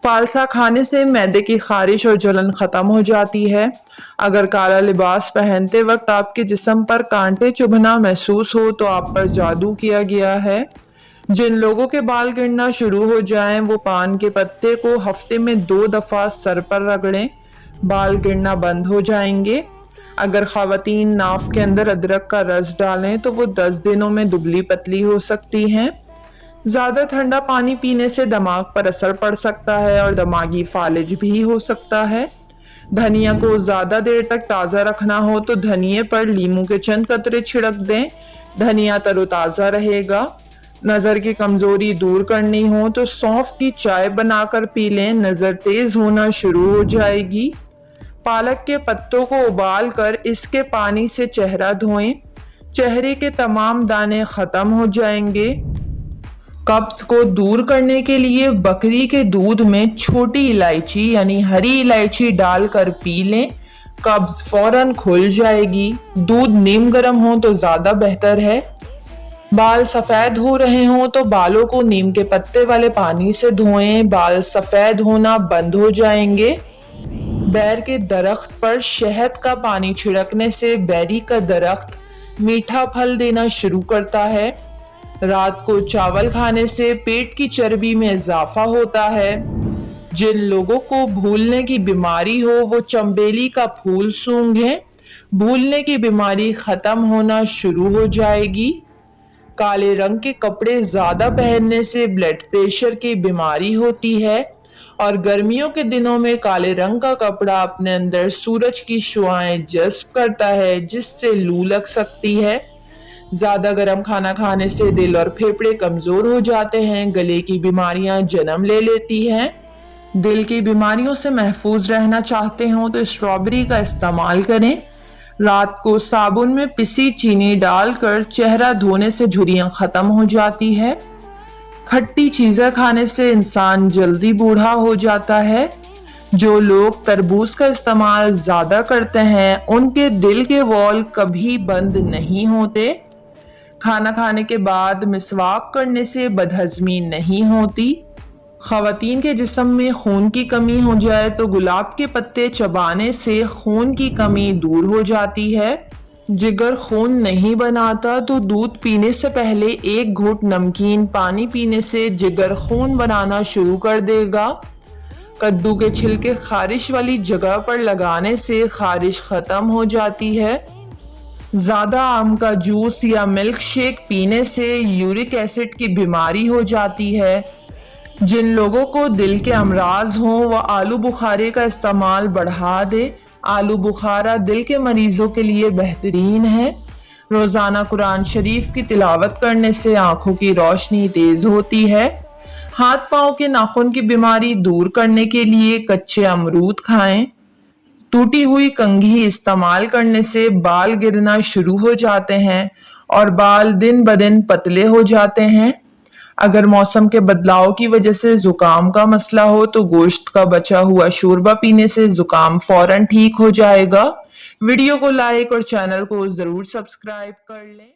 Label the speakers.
Speaker 1: فالسا کھانے سے معدے کی خارش اور جلن ختم ہو جاتی ہے۔ اگر کالا لباس پہنتے وقت آپ کے جسم پر کانٹے چبھنا محسوس ہو تو آپ پر جادو کیا گیا ہے۔ جن لوگوں کے بال گرنا شروع ہو جائیں وہ پان کے پتے کو ہفتے میں 2 دفعہ سر پر رگڑیں، بال گرنا بند ہو جائیں گے۔ اگر خواتین ناف کے اندر ادرک کا رس ڈالیں تو وہ 10 دنوں میں دبلی پتلی ہو سکتی ہیں۔ زیادہ ٹھنڈا پانی پینے سے دماغ پر اثر پڑ سکتا ہے اور دماغی فالج بھی ہو سکتا ہے۔ دھنیا کو زیادہ دیر تک تازہ رکھنا ہو تو دھنیے پر لیموں کے چند قطرے چھڑک دیں، دھنیا تر و تازہ رہے گا۔ نظر کی کمزوری دور کرنی ہو تو سونف کی چائے بنا کر پی لیں، نظر تیز ہونا شروع ہو جائے گی۔ پالک کے پتوں کو ابال کر اس کے پانی سے چہرہ دھوئیں، چہرے کے تمام دانے ختم ہو جائیں گے۔ قبض کو دور کرنے کے لیے بکری کے دودھ میں چھوٹی الائچی یعنی ہری الائچی ڈال کر پی لیں، قبض فوراً کھل جائے گی۔ دودھ نیم گرم ہو تو زیادہ بہتر ہے۔ بال سفید ہو رہے ہوں تو بالوں کو نیم کے پتے والے پانی سے دھوئیں، بال سفید ہونا بند ہو جائیں گے۔ بیر کے درخت پر شہد کا پانی چھڑکنے سے بیری کا درخت میٹھا پھل دینا شروع کرتا ہے۔ رات کو چاول کھانے سے پیٹ کی چربی میں اضافہ ہوتا ہے۔ جن لوگوں کو بھولنے کی بیماری ہو وہ چنبیلی کا پھول سونگھیں، بھولنے کی بیماری ختم ہونا شروع ہو جائے گی۔ کالے رنگ کے کپڑے زیادہ پہننے سے بلڈ پریشر کی بیماری ہوتی ہے، اور گرمیوں کے دنوں میں کالے رنگ کا کپڑا اپنے اندر سورج کی شعاعیں جذب کرتا ہے جس سے لو لگ سکتی ہے۔ زیادہ گرم کھانا کھانے سے دل اور پھیپھڑے کمزور ہو جاتے ہیں، گلے کی بیماریاں جنم لے لیتی ہیں۔ دل کی بیماریوں سے محفوظ رہنا چاہتے ہوں تو اسٹرابیری کا استعمال کریں۔ رات کو صابن میں پسی چینی ڈال کر چہرہ دھونے سے جھریاں ختم ہو جاتی ہے۔ کھٹی چیزیں کھانے سے انسان جلدی بوڑھا ہو جاتا ہے۔ جو لوگ تربوز کا استعمال زیادہ کرتے ہیں ان کے دل کے وال کبھی بند نہیں ہوتے۔ کھانا کھانے کے بعد مسواک کرنے سے بدہضمی نہیں ہوتی۔ خواتین کے جسم میں خون کی کمی ہو جائے تو گلاب کے پتے چبانے سے خون کی کمی دور ہو جاتی ہے۔ جگر خون نہیں بناتا تو دودھ پینے سے پہلے 1 گھونٹ نمکین پانی پینے سے جگر خون بنانا شروع کر دے گا۔ کدو کے چھلکے خارش والی جگہ پر لگانے سے خارش ختم ہو جاتی ہے۔ زیادہ آم کا جوس یا ملک شیک پینے سے یورک ایسڈ کی بیماری ہو جاتی ہے۔ جن لوگوں کو دل کے امراض ہوں وہ آلو بخارے کا استعمال بڑھا دے۔ آلو بخارا دل کے مریضوں کے لیے بہترین ہے۔ روزانہ قرآن شریف کی تلاوت کرنے سے آنکھوں کی روشنی تیز ہوتی ہے۔ ہاتھ پاؤں کے ناخن کی بیماری دور کرنے کے لیے کچے امرود کھائیں۔ ٹوٹی ہوئی کنگھی استعمال کرنے سے بال گرنا شروع ہو جاتے ہیں اور بال دن بدن پتلے ہو جاتے ہیں۔ اگر موسم کے بدلاؤ کی وجہ سے زکام کا مسئلہ ہو تو گوشت کا بچا ہوا شوربہ پینے سے زکام فوراً ٹھیک ہو جائے گا۔ ویڈیو کو لائک اور چینل کو ضرور سبسکرائب کر لیں۔